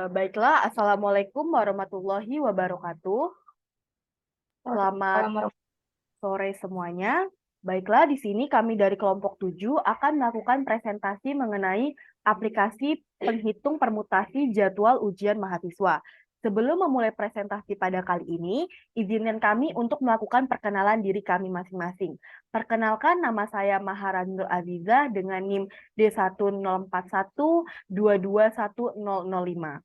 Baiklah, Assalamualaikum warahmatullahi wabarakatuh. Selamat sore semuanya. Baiklah, di sini kami dari kelompok 7 akan melakukan presentasi mengenai aplikasi penghitung permutasi jadwal ujian mahasiswa. Sebelum memulai presentasi pada kali ini, izinkan kami untuk melakukan perkenalan diri kami masing-masing. Perkenalkan, nama saya Maharanur Azizah dengan NIM D1041221005.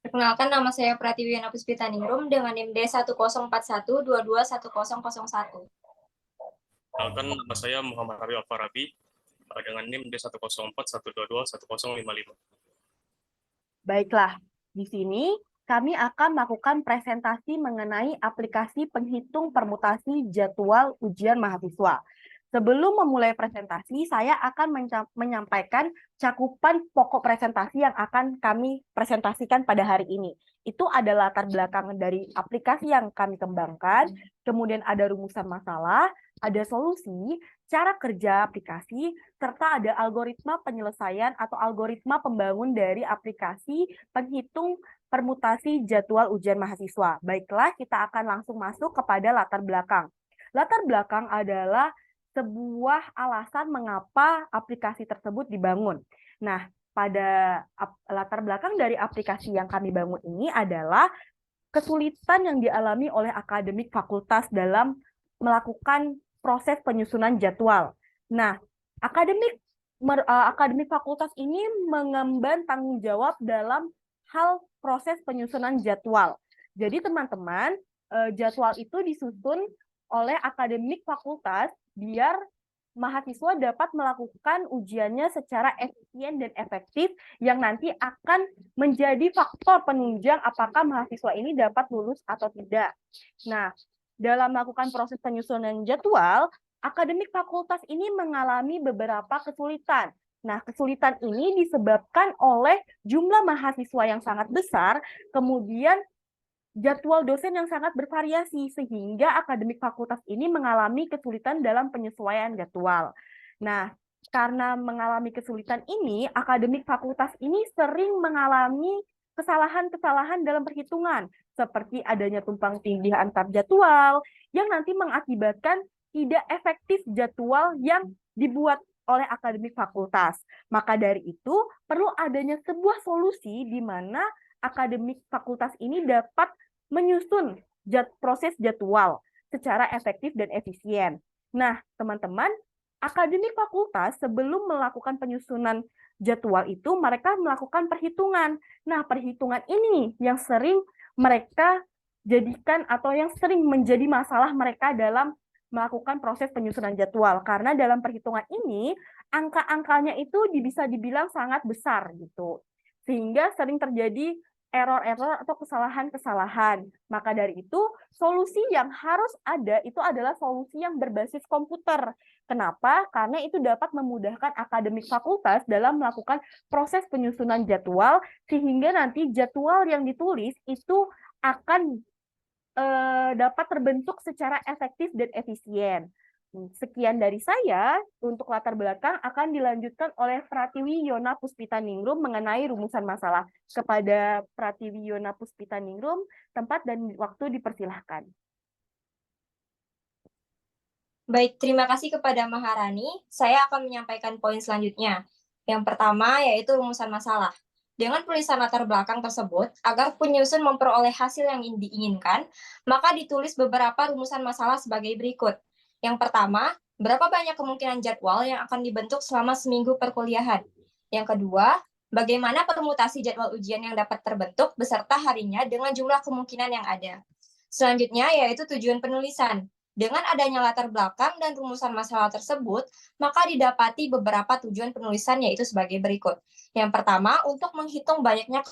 Perkenalkan, nama saya Pratiwi Yana Puspitaningrum dengan NIM D1041221001. Kenalkan, nama saya Muhammad Aryo Alfarabi dengan NIM D1041221055. Baiklah, di sini kami akan melakukan presentasi mengenai aplikasi penghitung permutasi jadwal ujian mahasiswa. Sebelum memulai presentasi, saya akan menyampaikan cakupan pokok presentasi yang akan kami presentasikan pada hari ini. Itu adalah latar belakang dari aplikasi yang kami kembangkan, kemudian ada rumusan masalah, ada solusi, cara kerja aplikasi, serta ada algoritma penyelesaian atau algoritma pembangun dari aplikasi penghitung permutasi jadwal ujian mahasiswa. Baiklah, kita akan langsung masuk kepada latar belakang. Latar belakang adalah sebuah alasan mengapa aplikasi tersebut dibangun. Nah, pada latar belakang dari aplikasi yang kami bangun ini adalah kesulitan yang dialami oleh akademik fakultas dalam melakukan proses penyusunan jadwal. Nah, akademik fakultas ini mengemban tanggung jawab dalam hal proses penyusunan jadwal. Jadi teman-teman, jadwal itu disusun oleh akademik fakultas biar mahasiswa dapat melakukan ujiannya secara efisien dan efektif yang nanti akan menjadi faktor penunjang apakah mahasiswa ini dapat lulus atau tidak. Nah, dalam melakukan proses penyusunan jadwal, akademik fakultas ini mengalami beberapa kesulitan. Nah, kesulitan ini disebabkan oleh jumlah mahasiswa yang sangat besar, kemudian jadwal dosen yang sangat bervariasi, sehingga akademik fakultas ini mengalami kesulitan dalam penyesuaian jadwal. Nah, karena mengalami kesulitan ini, akademik fakultas ini sering mengalami kesalahan-kesalahan dalam perhitungan, seperti adanya tumpang tindih antar jadwal, yang nanti mengakibatkan tidak efektif jadwal yang dibuat oleh akademik fakultas. Maka dari itu, perlu adanya sebuah solusi di mana akademik fakultas ini dapat menyusun proses jadwal secara efektif dan efisien. Nah, teman-teman, akademik fakultas sebelum melakukan penyusunan jadwal itu, mereka melakukan perhitungan. Nah, perhitungan ini yang sering mereka jadikan atau yang sering menjadi masalah mereka dalam melakukan proses penyusunan jadwal. Karena dalam perhitungan ini, angka-angkanya itu bisa dibilang sangat besar gitu. Sehingga sering terjadi error-error atau kesalahan-kesalahan. Maka dari itu, solusi yang harus ada itu adalah solusi yang berbasis komputer. Kenapa? Karena itu dapat memudahkan akademik fakultas dalam melakukan proses penyusunan jadwal, sehingga nanti jadwal yang ditulis itu akan dapat terbentuk secara efektif dan efisien. Sekian dari saya. Untuk latar belakang akan dilanjutkan oleh Pratiwi Yona Puspitaningrum mengenai rumusan masalah. Kepada Pratiwi Yona Puspitaningrum, tempat dan waktu dipersilahkan. Baik, terima kasih kepada Maharani. Saya akan menyampaikan poin selanjutnya. Yang pertama yaitu rumusan masalah. Dengan tulisan latar belakang tersebut, agar penyusun memperoleh hasil yang diinginkan, maka ditulis beberapa rumusan masalah sebagai berikut. Yang pertama, berapa banyak kemungkinan jadwal yang akan dibentuk selama seminggu perkuliahan? Yang kedua, bagaimana permutasi jadwal ujian yang dapat terbentuk beserta harinya dengan jumlah kemungkinan yang ada? Selanjutnya yaitu tujuan penulisan. Dengan adanya latar belakang dan rumusan masalah tersebut, maka didapati beberapa tujuan penulisan yaitu sebagai berikut. Yang pertama, untuk menghitung banyaknya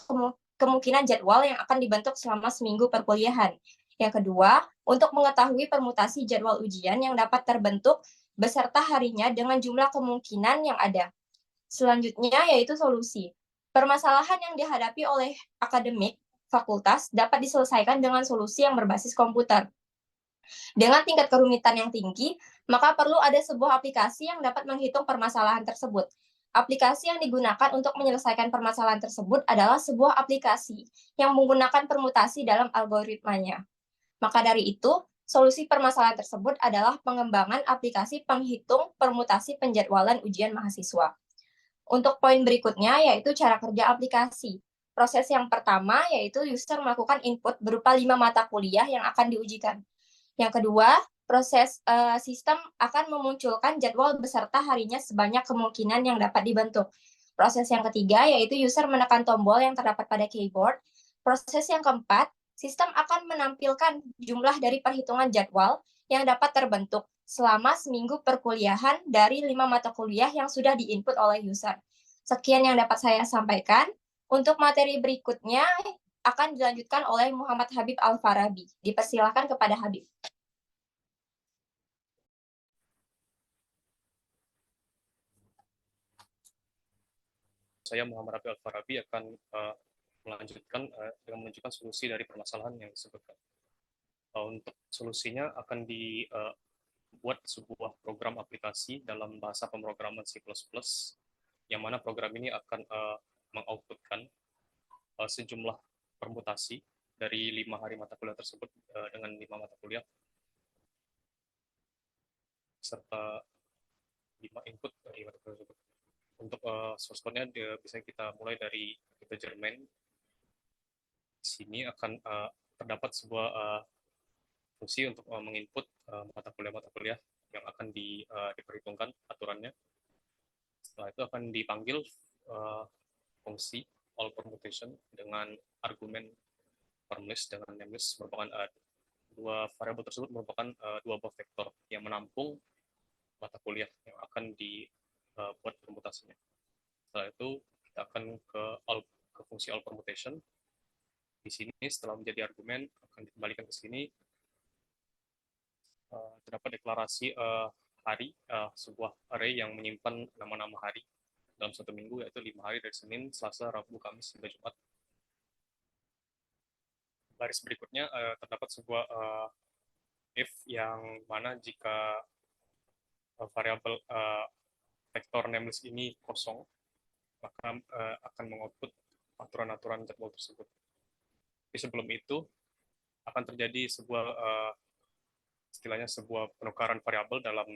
kemungkinan jadwal yang akan dibentuk selama seminggu perkuliahan. Yang kedua, untuk mengetahui permutasi jadwal ujian yang dapat terbentuk beserta harinya dengan jumlah kemungkinan yang ada. Selanjutnya yaitu solusi. Permasalahan yang dihadapi oleh akademik fakultas dapat diselesaikan dengan solusi yang berbasis komputer. Dengan tingkat kerumitan yang tinggi, maka perlu ada sebuah aplikasi yang dapat menghitung permasalahan tersebut. Aplikasi yang digunakan untuk menyelesaikan permasalahan tersebut adalah sebuah aplikasi yang menggunakan permutasi dalam algoritmanya. Maka dari itu, solusi permasalahan tersebut adalah pengembangan aplikasi penghitung permutasi penjadwalan ujian mahasiswa. Untuk poin berikutnya yaitu cara kerja aplikasi. Proses yang pertama yaitu user melakukan input berupa 5 mata kuliah yang akan diujikan. Yang kedua, proses sistem akan memunculkan jadwal beserta harinya sebanyak kemungkinan yang dapat dibentuk. Proses yang ketiga yaitu user menekan tombol yang terdapat pada keyboard. Proses yang keempat, sistem akan menampilkan jumlah dari perhitungan jadwal yang dapat terbentuk selama seminggu perkuliahan dari 5 mata kuliah yang sudah diinput oleh user. Sekian yang dapat saya sampaikan. Untuk materi berikutnya akan dilanjutkan oleh Muhammad Habib Al-Farabi. Dipersilakan kepada Habib. Saya Muhammad Rafi Al-Farabi akan melanjutkan dengan menunjukkan solusi dari permasalahan yang disebutkan. Untuk solusinya akan dibuat sebuah program aplikasi dalam bahasa pemrograman C++, yang mana program ini akan mengoutputkan sejumlah permutasi dari 5 hari mata kuliah tersebut dengan 5 mata kuliah serta 5 input dari mata kuliah tersebut. Untuk source code-nya bisa kita mulai dari German. Di sini akan terdapat sebuah fungsi untuk menginput mata kuliah yang akan diperhitungkan aturannya. Setelah itu akan dipanggil fungsi all permutation dengan argumen formless dengan nameless merupakan dua variabel tersebut merupakan dua buah vektor yang menampung mata kuliah yang akan dibuat permutasinya. Setelah itu kita akan ke fungsi all permutation. Di sini setelah menjadi argumen akan dikembalikan ke sini. Terdapat deklarasi hari, sebuah array yang menyimpan nama-nama hari dalam satu minggu, yaitu 5 hari dari Senin, Selasa, Rabu, Kamis, hingga Jumat. Baris berikutnya terdapat sebuah if yang mana jika variabel vektor nameless ini kosong, maka akan mengoutput aturan-aturan jadwal tersebut. Tapi sebelum itu akan terjadi sebuah istilahnya sebuah penukaran variabel dalam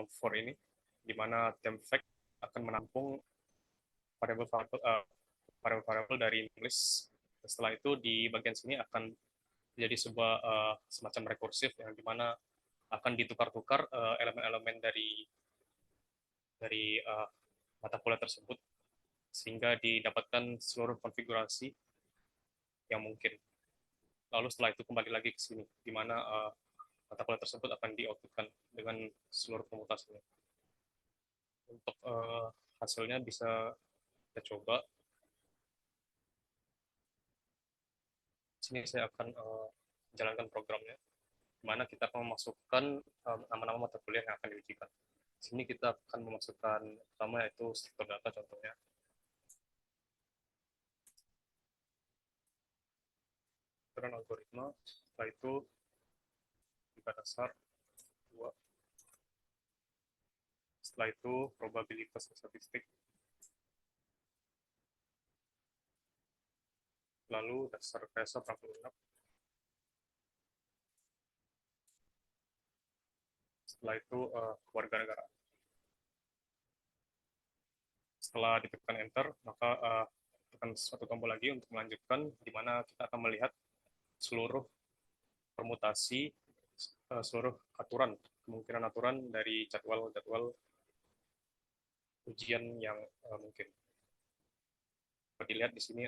for ini, di mana temp_fact akan menampung variabel dari English. Setelah itu di bagian sini akan jadi sebuah semacam rekursif yang dimana akan ditukar-tukar elemen-elemen dari mata kuliah tersebut sehingga didapatkan seluruh konfigurasi yang mungkin. Lalu setelah itu kembali lagi ke sini, di mana mata kuliah tersebut akan di-outputkan dengan seluruh permutasinya. Untuk hasilnya bisa kita coba. Sini saya akan menjalankan programnya, di mana kita akan memasukkan nama-nama mata kuliah yang akan diujikan. Di sini kita akan memasukkan pertama yaitu struktur data contohnya. Aturan algoritma, setelah itu tiga dasar 2. Setelah itu probabilitas statistik, lalu dasar rekayasa perangkat lunak. Setelah itu kewarganegaraan. Setelah ditekan enter, maka tekan satu tombol lagi untuk melanjutkan, di mana kita akan melihat seluruh permutasi, seluruh aturan, kemungkinan aturan dari jadwal-jadwal ujian yang mungkin. Dapat dilihat di sini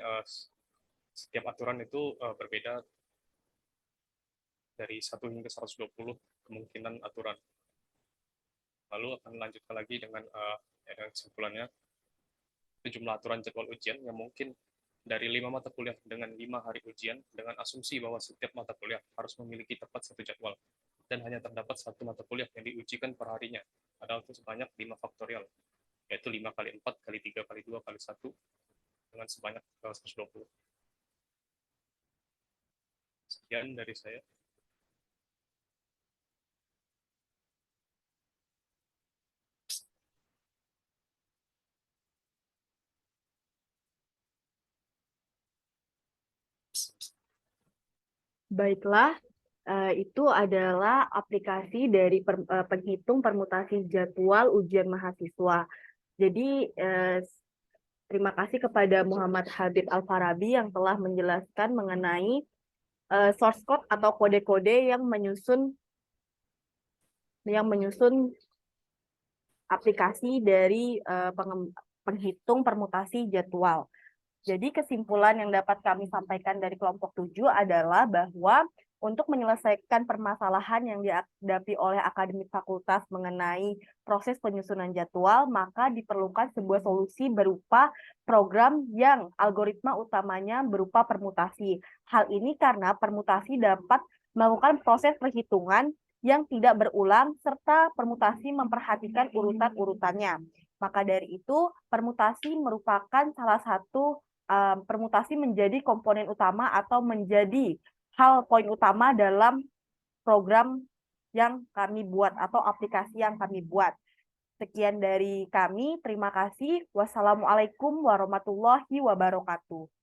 setiap aturan itu berbeda dari 1 hingga 120 kemungkinan aturan. Lalu akan lanjutkan lagi dengan kesimpulannya, jumlah aturan jadwal ujian yang mungkin dari 5 mata kuliah dengan 5 hari ujian, dengan asumsi bahwa setiap mata kuliah harus memiliki tepat satu jadwal, dan hanya terdapat satu mata kuliah yang diujikan per harinya, padahal itu sebanyak 5 faktorial, yaitu 5 kali 4 kali 3 kali 2 kali 1, dengan sebanyak 120. Sekian dari saya. Baiklah, itu adalah aplikasi dari penghitung permutasi jadwal ujian mahasiswa. Jadi, terima kasih kepada Muhammad Habib Al-Farabi yang telah menjelaskan mengenai source code atau kode-kode yang menyusun aplikasi dari penghitung permutasi jadwal. Jadi kesimpulan yang dapat kami sampaikan dari kelompok 7 adalah bahwa untuk menyelesaikan permasalahan yang dihadapi oleh akademik fakultas mengenai proses penyusunan jadwal, maka diperlukan sebuah solusi berupa program yang algoritma utamanya berupa permutasi. Hal ini karena permutasi dapat melakukan proses perhitungan yang tidak berulang serta permutasi memperhatikan urutan-urutannya. Maka dari itu, permutasi merupakan salah satu permutasi menjadi komponen utama atau menjadi hal poin utama dalam program yang kami buat atau aplikasi yang kami buat. Sekian dari kami, terima kasih. Wassalamualaikum warahmatullahi wabarakatuh.